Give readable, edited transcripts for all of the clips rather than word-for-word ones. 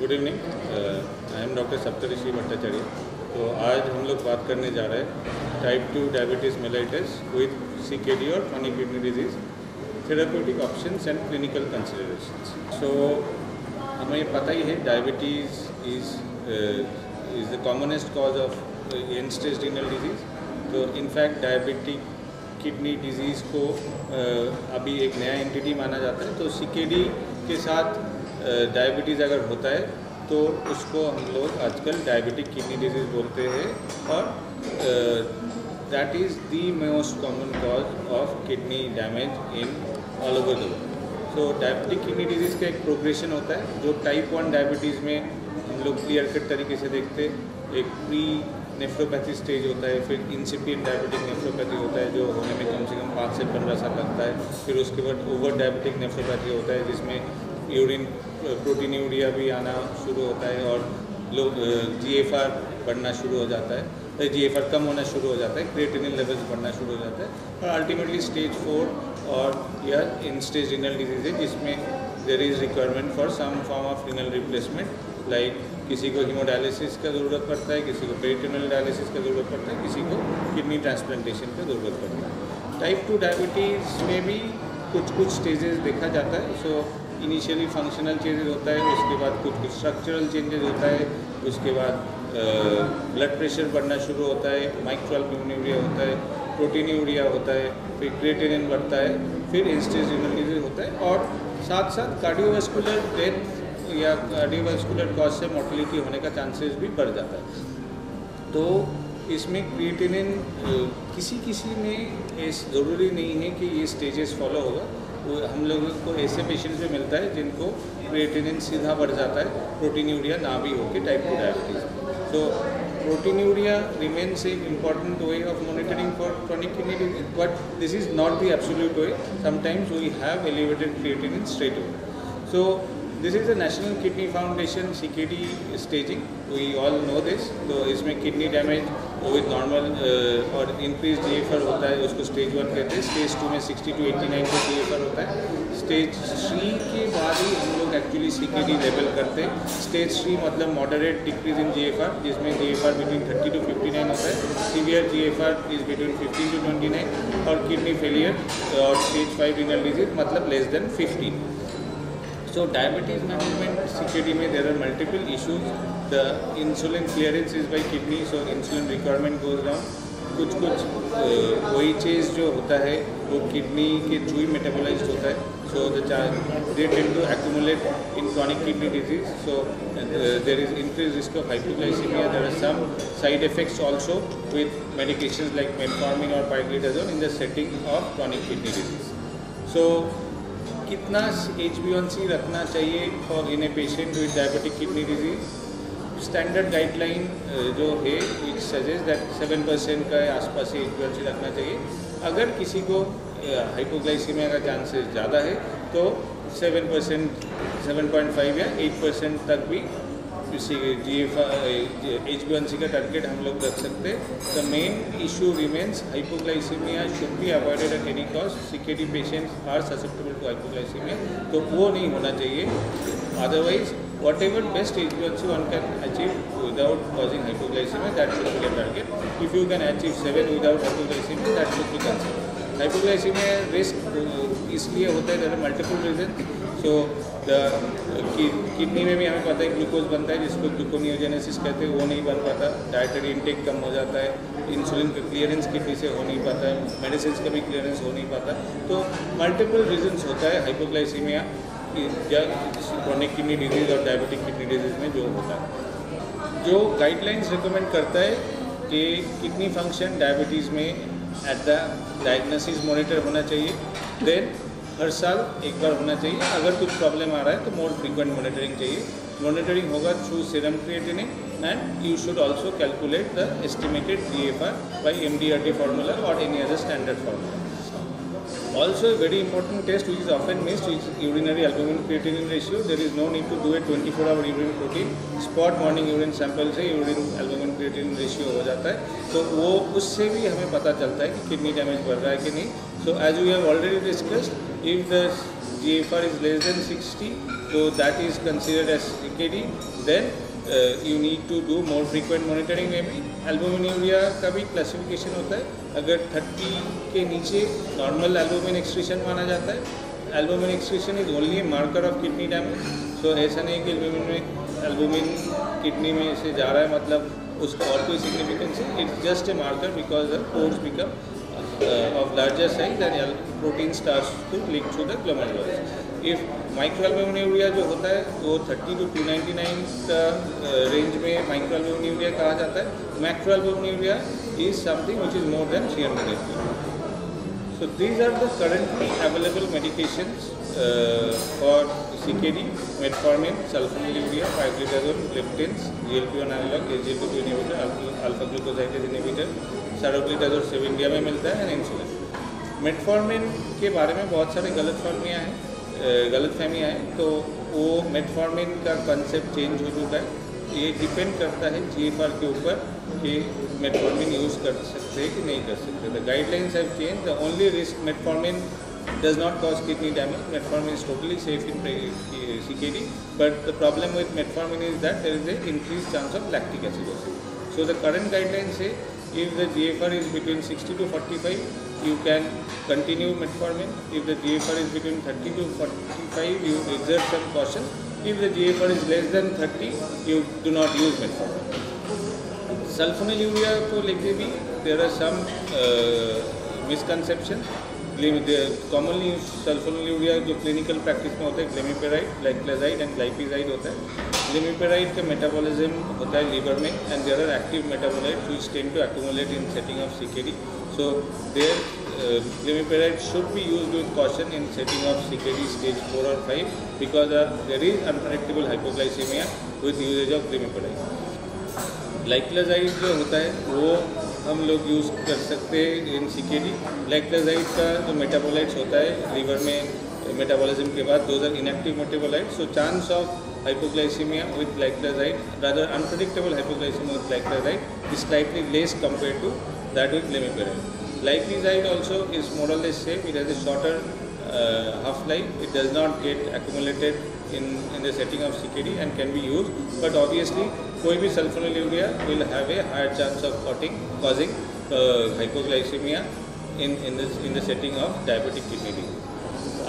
Good evening, I am doctor Saptarishi Bhattacharya. तो आज हम लोग बात करने जा रहे हैं type 2 diabetes mellitus with CKD और chronic kidney disease, therapeutic options and clinical considerations. So हमें पता ही है diabetes is the commonest cause of end stage renal disease. तो इनफैक्ट डायबिटिक किडनी डिजीज़ को अभी एक नया एंटिटी माना जाता है। तो CKD के साथ डायबिटीज़ अगर होता है तो उसको हम लोग आजकल डायबिटिक किडनी डिजीज़ बोलते हैं, और that is the most common cause of kidney damage in all over the world. So diabetic kidney disease का एक प्रोग्रेशन होता है जो टाइप 1 डायबिटीज़ में हम लोग क्लियर कट तरीके से देखते हैं। एक प्री नेफ्रोपैथी स्टेज होता है, फिर इंसिपिएंट डायबिटिक नेफ्रोपैथी होता है जो होने में कम से कम 5 से 15 साल लगता है। फिर उसके बाद ओवर डायबिटिक नेफ्रोपैथी होता है जिसमें यूरिन प्रोटीन्यूरिया भी आना शुरू होता है और लोग GFR बढ़ना शुरू हो जाता है, GFR कम होना शुरू हो जाता है, क्रिएटिनिन लेवल्स बढ़ना शुरू हो जाता है, और अल्टीमेटली स्टेज 4 और यह इन स्टेज रीनल डिजीज़ है जिसमें there is requirement for some form of renal replacement. Like किसी को हीमोडायलिसिस का ज़रूरत पड़ता है, किसी को पेरिटोनियल डायलिसिस का ज़रूरत पड़ता है, किसी को किडनी ट्रांसप्लांटेशन का ज़रूरत पड़ता है। टाइप 2 डायबिटीज़ में भी कुछ स्टेजेस देखा जाता है। सो इनिशियली फंक्शनल चेंजेस होता है, उसके बाद कुछ स्ट्रक्चरल चेंजेस होता है, उसके बाद ब्लड प्रेशर बढ़ना शुरू होता है, माइक्रोअल्ब्यूमिनुरिया होता है, प्रोटीन्यूरिया होता है, फिर क्रिएटिनिन बढ़ता है, फिर इंस्टेज रीनल डिजीज होता है, और साथ साथ कार्डियोवास्कुलर डेथ या कार्डियोवास्कुलर कॉज से मोर्टेलिटी होने का चांसेस भी बढ़ जाता है। तो इसमें क्रिएटिनिन किसी में ज़रूरी नहीं है कि ये स्टेजेस फॉलो होगा। वो हम लोगों को ऐसे पेशेंट्स में मिलता है जिनको क्रिएटिनिन सीधा बढ़ जाता है, प्रोटीन्यूरिया ना भी हो के टाइप 2 डायबिटीज़। तो proteinuria remains a important way of monitoring for chronic kidney disease, but this is not the absolute way. Sometimes we have elevated creatinine straight away. So this is the National Kidney Foundation CKD staging, we all know this. तो इसमें kidney damage with normal और increase GFR होता है, उसको stage 1 कहते हैं। Stage 2 में 60 to 89 का GFR होता है। स्टेज 3 के बाद ही हम लोग एक्चुअली CKD लेवल करते हैं। स्टेज 3 मतलब मॉडरेट डिक्रीज इन GFR, जिसमें GFR बिटवीन 30 to 59 होता है। Severe GFR is between 15 to 29, और किडनी फेलियर और स्टेज 5 रीनल डिजीज मतलब less than 15। So diabetes management CKD में there are multiple issues. The insulin clearance is by kidney, so insulin requirement goes down. कुछ वही चीज़ जो होता है वो किडनी के थ्रू ही मेटाबोलाइज्ड होता है। So they tend to accumulate in chronic kidney disease. So there is increased risk of hypoglycemia. There are some side effects also with medications like metformin or pioglitazone in the setting of chronic kidney disease. So कितना HbA1c रखना चाहिए for in a patient with diabetic kidney disease? Standard guideline जो है विच suggest that 7% का आसपास ही HbA1c रखना चाहिए। अगर किसी को हाइपोग्लाइसीमिया का चांसेस ज़्यादा है तो 7%, 7.5 या 8% तक भी HbA1c का टारगेट हम लोग रख सकते हैं। The main issue remains hypoglycaemia should be avoided at any cost. CKD patients are susceptible to hypoglycaemia, तो वो नहीं होना चाहिए। Otherwise whatever best HbA1c one can achieve without causing hypoglycaemia, that should be the target. If you can achieve 7 without hypoglycaemia, that should be considered. Hypoglycaemia risk इसलिए होता है, there are multiple reason. So kidney में भी हमें पता है glucose बनता है जिसको ग्लूकोनियोजेनेसिस कहते हैं, वो नहीं बन पाता। डाइटरी इंटेक कम हो जाता है, इंसुलिन का क्लियरेंस किडनी से हो नहीं पाता है, मेडिसिन का भी क्लियरेंस हो नहीं पाता। तो मल्टीपल रीजन्स होता है हाइपोग्लाइसीमिया या क्रॉनिक किडनी डिजीज़ और डायबिटिक किडनी डिजीज़ में जो होता है। जो गाइडलाइंस रिकमेंड करता है कि किडनी फंक्शन डायबिटीज़ में एट द डायग्नोसिस मॉनिटर होना चाहिए, देन हर साल एक बार होना चाहिए। अगर कुछ प्रॉब्लम आ रहा है तो मोर फ्रीक्वेंट मॉनिटरिंग चाहिए। मॉनिटरिंग होगा through serum creatinine, and you should also calculate the estimated GFR by MDRT formula और any other standard formula. Also, a very important test which is often missed is urinary albumin creatinine ratio. There is no need to do a 24-hour urine protein. Spot morning urine sample से urine albumin creatinine ratio हो जाता है, तो वो उससे भी हमें पता चलता है कि किडनी डैमेज बढ़ रहा है कि नहीं। So as we have already discussed, if the GFR is less than 60, so that is considered as CKD. Then you need to do more frequent monitoring maybe. Albuminuria का भी क्लासिफिकेशन होता है. अगर 30 के नीचे नॉर्मल एल्बुमिन एक्सक्रीशन माना जाता है. Albumin excretion is only a marker of kidney damage. So ऐसा नहीं कि एल्बुमिन किडनी में से जा रहा है मतलब उसका और कोई सिग्निफिकेंस है. It's just a marker because the pores become of larger size and protein starts to leak through the glomerulus. If microalbuminuria जो होता है वो 30 to 299 का रेंज में microalbuminuria कहा जाता है. Macroalbuminuria is something which is more than 300 So these are the currently available medications for CKD: metformin, sulfonylurea, pioglitazone, gliptins, GLP-1 analog, SGLT2 inhibitor, alpha glucosidase inhibitor, सारोग्लिटाजोल सब इंडिया में मिलता है, and insulin. Metformin के बारे में बहुत सारे गलतफहमियाँ हैं. तो वो मेटफॉर्मिन का कंसेप्ट चेंज हो चुका है. ये डिपेंड करता है GFR के ऊपर कि मेटफॉर्मिन यूज़ कर सकते हैं कि नहीं कर सकते. The guidelines have change. The only risk metformin does not cause kidney damage. Metformin is totally safe in CKD, but the problem with metformin is that there is an increased chance of lactic acidosis. So the current guidelines say if the GFR is between 60 to 45, you can continue metformin. If the GFR is between 30 to 45, you exert some caution. If the GFR is less than 30, you do not use metformin. Sulfonylurea को लेके भी there are some misconceptions. Commonly sulfonylurea जो clinical practice में होता है ग्लिमिपेराइड, ग्लाइक्लाजाइड and ग्लाइपिजाइड होता है. ग्लिमिपेराइड का मेटाबॉलिज्म होता है लीवर में, and there are active metabolites which tend to accumulate in setting of CKD. So there glimepiride should be used with caution in setting of CKD stage 4 और 5 because there is unpredictable hypoglycaemia with usage of glimepiride. Gliclazide जो होता है वो हम लोग use कर सकते हैं इन CKD. ग्लाइक्लाजाइड का जो मेटाबोलाइट्स होता है लीवर में मेटाबॉलिज्म के बाद, those are inactive metabolites. So chance of hypoglycemia with glycoside, rather unpredictable hypoglycemia with glycoside is slightly less compared to that with glimepiride. Glycoside also is more or less safe. It has a shorter half-life. It does not get accumulated in the setting of CKD and can be used. But obviously, कोई भी sulfonylurea will have a higher chance of causing hypoglycemia in the setting of diabetic kidney disease.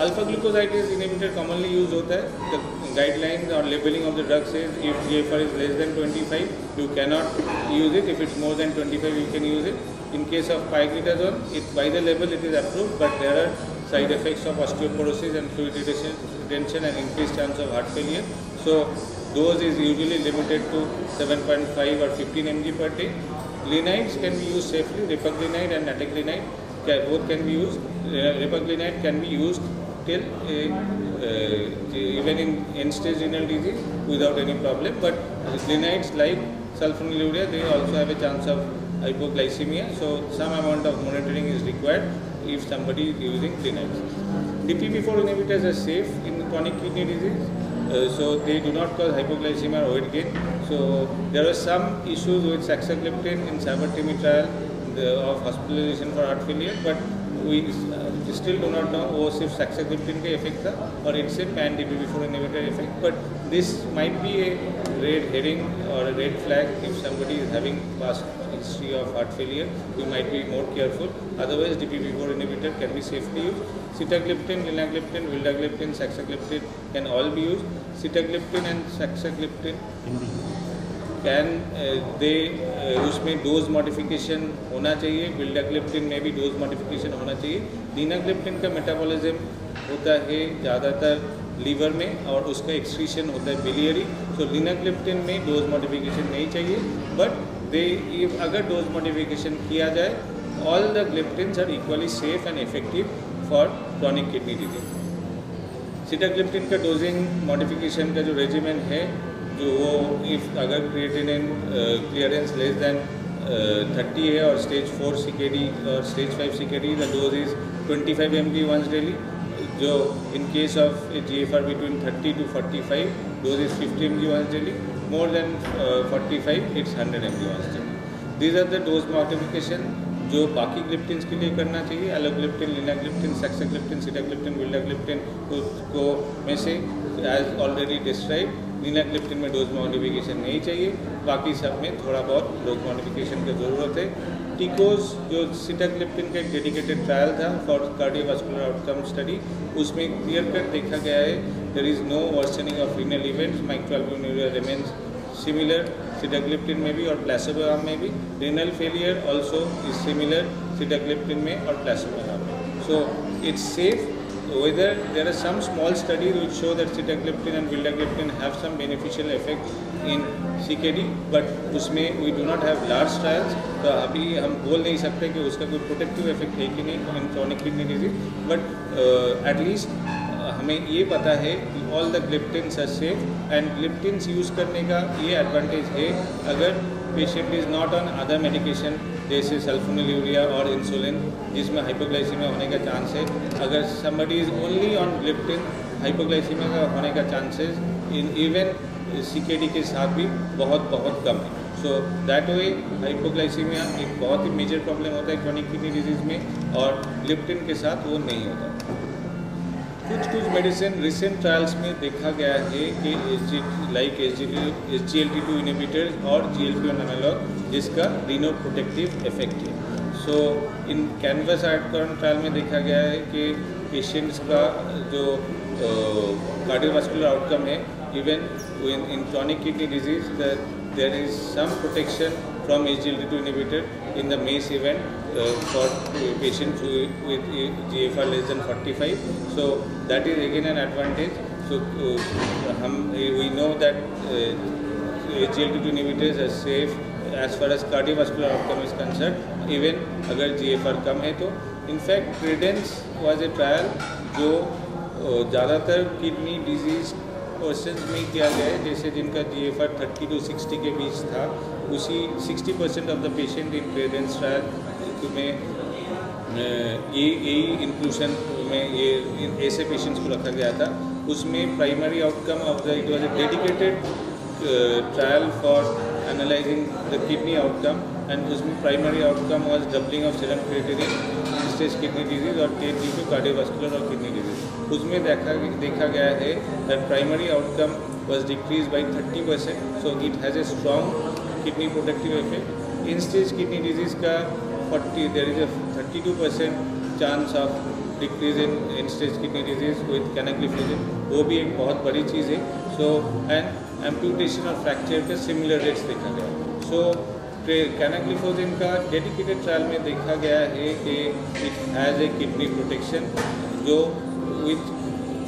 Alpha glucosidase inhibitor commonly used होता है. The guidelines or labeling of the drug says if GFR is less than 25, you cannot use it. If it's more than 25, you can use it. In case of pioglitazone, by the label it is approved, but there are side effects of osteoporosis and fluid retention and increased chance of heart failure. So dose is usually limited to 7.5 or 15 mg per day. Glinides can be used safely. Repaglinide and nataglinide both can be used. Repaglinide can be used till even in end-stage renal disease without any problem. But glinides like sulfonylurea, they also have a chance of hypoglycemia. So some amount of monitoring is required if somebody is using glinides. DPP-4 inhibitors are safe in chronic kidney disease. So they do not cause hypoglycemia or weight gain. So there are some issues with saxagliptin in sabertime trial of hospitalization for heart failure, but we still do not know वो सिर्फ saxagliptin का effect था और it's a pan DPP-4 inhibitor effect. But this might be a red herring or a red flag. If somebody is having past history of heart failure, you might be more careful. Otherwise, DPP-4 inhibitor can be safely used. Sitagliptin, linagliptin, vildagliptin, saxagliptin can all be used. Sitagliptin and saxagliptin can उसमें dose modification होना चाहिए. Vildagliptin में भी dose modification होना चाहिए. Linagliptin का metabolism होता है ज़्यादातर लीवर में और उसका एक्सक्रीशन होता है बिलियरी. सो लीनाग्लिप्टिन में डोज मॉडिफिकेशन नहीं चाहिए. बट अगर डोज मॉडिफिकेशन किया जाए, all the gliptins are equally safe and effective for chronic kidney disease. Sitagliptin का डोजिंग मॉडिफिकेशन का जो रेजिमेंट है, जो वो इफ अगर क्रिएटिनिन क्लियरेंस लेस देन 30 है और स्टेज 4 CKD और stage 5 CKD, the dose is 25 mg once daily. जो in case of GFR between 30 to 45, dose is 50 mg once daily. More than 45, it's 100 mg once daily. These are the dose modification जो बाकी gliptin के लिए करना चाहिए, alogliptin, linagliptin, saxagliptin, sitagliptin, vildagliptin को में से एज ऑलरेडी डिस्क्राइब लिनाग्लिप्टिन में डोज मॉडिफिकेशन नहीं चाहिए, बाकी सब में थोड़ा बहुत डोज मॉडिफिकेशन की ज़रूरत है। टिकोज जो सिटाग्लिप्टिन का एक डेडिकेटेड ट्रायल था फॉर कार्डियोवास्कुलर आउटकम स्टडी, उसमें क्लियर कट देखा गया है there is no worsening of renal events, microalbuminuria remains similar sitagliptin में भी और प्लेसिबो आर्म में भी। Renal failure also is similar sitagliptin में और प्लेसिबो आर्म में। So it's safe whether there are some small studies which show that sitagliptin and vildagliptin have some beneficial effect in CKD, but उसमें we do not have large trials, तो अभी हम बोल नहीं सकते कि उसका कोई प्रोटेक्टिव इफेक्ट है कि नहीं in chronic kidney disease, but at least हमें ये पता है कि all the gliptins are safe and gliptins use करने का ये एडवांटेज है अगर patient is not on other medication जैसे सल्फोनिलूरिया और इंसुलिन जिसमें हाइपोग्लाइसीमिया होने का चांस है। अगर somebody is only on gliptin, hypoglycaemia का होने का चांसेस इन इवन CKD के साथ भी बहुत कम है। सो दैट वे हाइपोग्लाइसीमिया एक बहुत ही मेजर प्रॉब्लम होता है क्रॉनिक किडनी डिजीज़ में और ग्लिप्टिन के साथ वो नहीं होता। कुछ मेडिसिन रिसेंट ट्रायल्स में देखा गया है कि SGLT2 इनहिबिटर्स और GLP-1 एनालॉग जिसका रीनोप्रोटेक्टिव इफेक्ट है। सो इन कैनवस आउटकम ट्रायल में देखा गया है कि पेशेंट्स का जो कार्डियोवास्कुलर आउटकम है even in chronic kidney disease there is some protection from SGLT2 inhibitor in the MACE event for patients with GFR less than 45. So that is again an advantage. So we know that SGLT2 inhibitors are safe as far as cardiovascular outcome is concerned, even अगर GFR कम है तो। In fact, Credence was a trial जो ज़्यादातर kidney disease persons में किया गया है, जैसे जिनका GFR 30 to 60 के बीच था, उसी 60% of the patient in CREDENCE trial में यही इंक्लूशन में ये ऐसे पेशेंट्स को रखा गया था। उसमें primary outcome of the it was a dedicated trial for analysing the kidney outcome and उसमें primary outcome was doubling of serum creatinine stage kidney disease और डेथ ड्यू टू कार्डियोवास्कुलर और किडनी डिजीज। उसमें देखा गया है that primary outcome was decrease by 30%, so it has a strong kidney protective effect. In stage kidney disease का there is a 32% chance of decrease in stage kidney disease with कैनाग्लिफ्लोजिन, वो भी एक बहुत बड़ी चीज़ है। सो एंड एम्पुटेशन और fracture के similar rates देखा गया। सो कैनाग्लिफ्लोजिन का डेडिकेटेड ट्रायल में देखा गया है कि it has a kidney protection जो विथ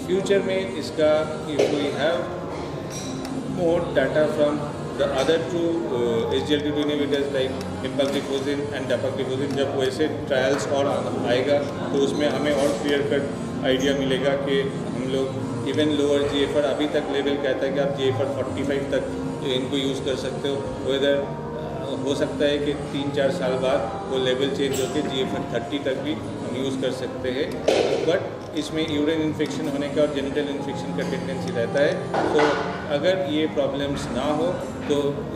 फ्यूचर में इसका if we have more data from the other two SGLT2 inhibitors like empagliflozin and dapagliflozin, जब वैसे ट्रायल्स और आएगा तो उसमें हमें और क्लियर कट आइडिया मिलेगा कि हम लोग इवन लोअर GFR अभी तक लेवल कहता है कि आप GFR 45 तक इनको यूज़ कर सकते हो, वेदर हो सकता है कि 3-4 साल बाद वो लेवल चेंज होकर GFR 30 तक भी हम यूज़ कर सकते हैं। बट इसमें यूरिन इन्फेक्शन होने का और जेनिटल इन्फेक्शन का टेंडेंसी रहता है। तो अगर ये प्रॉब्लम्स ना हो तो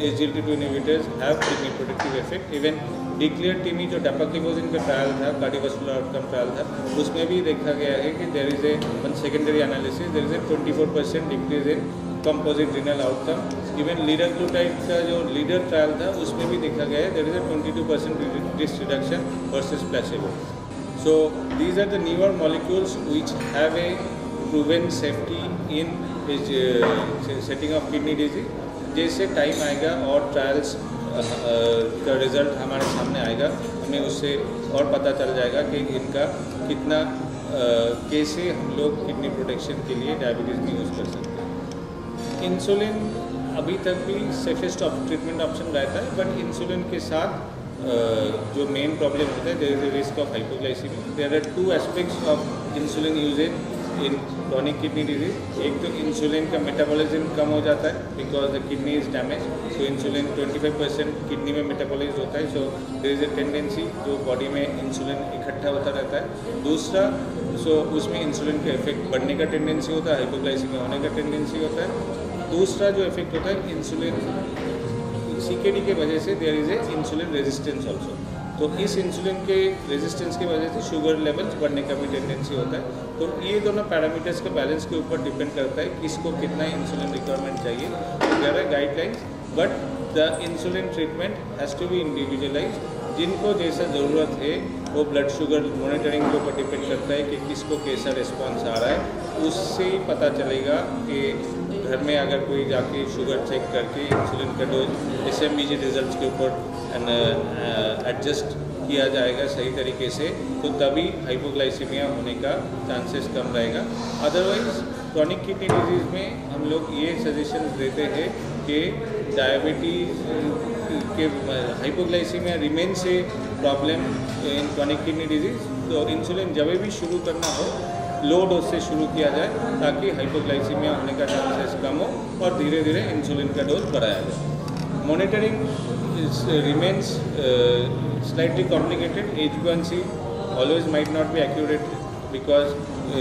SGLT2 inhibitors have kidney protective effect. Even declare TIMI जो डेपाग्लिफ्लोजिन का ट्रायल था, कार्डियोवास्कुलर आउटकम ट्रायल था, उसमें भी देखा गया है कि there is a one secondary analysis, there is a 24% decrease in composite renal outcome. Even liraglutide का जो लीडर ट्रायल था उसमें भी देखा गया है there is a 22% risk reduction versus placebo. So these are the newer molecules which have a proven safety in setting of kidney disease. जैसे time आएगा और ट्रायल्स का रिज़ल्ट हमारे सामने आएगा, हमें उससे और पता चल जाएगा कि इनका कितना कैसे हम लोग किडनी प्रोटेक्शन के लिए डायबिटीज़ में यूज़ कर सकते हैं। इंसुलिन अभी तक भी सेफेस्ट ट्रीटमेंट ऑप्शन रहता है, बट इंसुलिन के साथ जो मेन प्रॉब्लम होता है there is a risk of hypoglycaemia. There are 2 aspects of insulin usages in chronic kidney disease. एक तो इंसुलिन का मेटाबॉलिज्म कम हो जाता है because the kidney is damage, so insulin 25% kidney में मेटाबॉलाइज होता है, so there is a tendency जो बॉडी में इंसुलिन इकट्ठा होता रहता है। दूसरा उसमें इंसुलिन का इफेक्ट बढ़ने का टेंडेंसी होता है, हाइपोग्लाइसीमिया होने का टेंडेंसी होता है। दूसरा जो इफेक्ट होता है इंसुलिन CKD के वजह से there is a insulin resistance also. तो इस इंसुलिन के रेजिस्टेंस की वजह से शुगर लेवल्स बढ़ने का भी टेंडेंसी होता है। तो ये दोनों पैरामीटर्स के बैलेंस के ऊपर डिपेंड करता है किसको कितना इंसुलिन रिक्वायरमेंट चाहिए। तो there are guidelines, but the insulin treatment has to be individualise. जिनको जैसा ज़रूरत है वो ब्लड शुगर मॉनिटरिंग के ऊपर डिपेंड करता है कि किसको कैसा रिस्पॉन्स आ रहा है। उससे ही पता चलेगा कि घर में अगर कोई जाके शुगर चेक करके इंसुलिन का डोज SMBG रिजल्ट्स के ऊपर एडजस्ट किया जाएगा सही तरीके से, तो तभी हाइपोग्लाइसीमिया होने का चांसेस कम रहेगा। अदरवाइज क्रॉनिक किडनी डिजीज़ में हम लोग ये सजेशंस देते हैं कि डायबिटीज़ के hypoglycaemia remains a problem in chronic kidney disease. तो इंसुलिन जब भी शुरू करना हो लो डोज से शुरू किया जाए ताकि हाइपोग्लाइसीमिया होने का चांसेस कम हो और धीरे धीरे इंसुलिन का डोज बढ़ाया जाए। Monitoring remains slightly complicated. HbA1c always might not be accurate because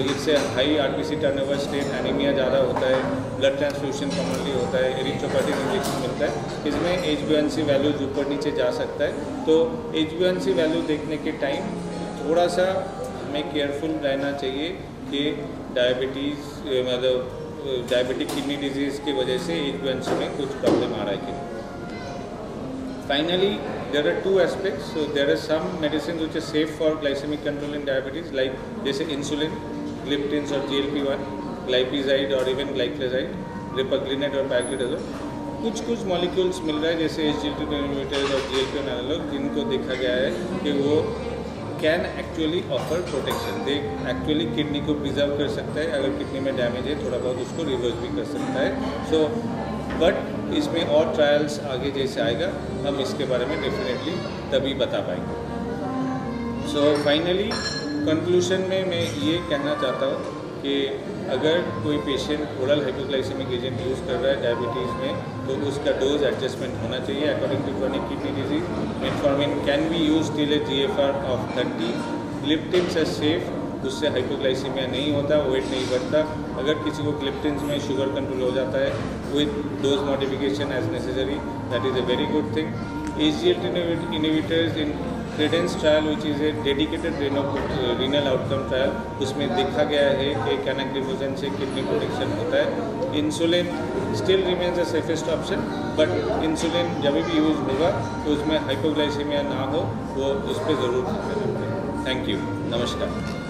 it's a high RBC turnover state, anemia ज़्यादा होता है, ब्लड ट्रांसफ्यूजन कॉमनली होता है, एरिथ्रोपोइटिक इंजेक्शन मिलता है। इसमें HbA1c वैल्यूज ऊपर नीचे जा सकता है। तो HbA1c वैल्यू देखने के टाइम थोड़ा सा हमें केयरफुल रहना चाहिए कि डायबिटीज़ मतलब डायबिटिक किडनी डिजीज़ की वजह से HbA1c में कुछ प्रॉब्लम आ रहा है कि नहीं। Finally, there are two aspects. So there are some medicines which are safe for glycemic control in diabetes, like जैसे insulin, gliptins और GLP-1, glipizide और even glycoside, repaglinate और pioglitazone। कुछ मॉलिक्यूल्स मिल रहा है जैसे SGLT2 इनहिबिटर्स और GLP-1 एनालॉग, जिनको देखा गया है कि वो can actually offer protection. They actually kidney को प्रिजर्व कर सकता है, अगर किडनी में डैमेज है थोड़ा बहुत उसको रिवर्स भी कर सकता है। सो बट इसमें और ट्रायल्स आगे जैसे आएगा हम इसके बारे में डेफिनेटली तभी बता पाएंगे। सो फाइनली कंक्लूशन में मैं ये कहना चाहता हूँ कि अगर कोई patient oral hypoglycaemic agent use कर रहा है डायबिटीज़ में तो उसका डोज एडजस्टमेंट होना चाहिए according to chronic kidney disease. Metformin can be use till a GFR of 30। Gliptins है सेफ, उससे हाइपोग्लाइसीमिया नहीं होता, वेट नहीं बढ़ता। अगर किसी को ग्लिप्टिन्स में शुगर कंट्रोल हो जाता है with dose modification as necessary, that is a very good thing. SGLT inhibitors in CREDENCE trial which is a dedicated renal outcome trial, उसमें देखा गया है कि कैनाग्लिफोजेन से किडनी प्रोटेक्शन होता है। Insulin still remains the safest option, but insulin जब भी यूज़ होगा तो उसमें हाइपोग्लाइसीमिया ना हो वो उस पर ज़रूर ध्यान रखें। थैंक यू, नमस्कार।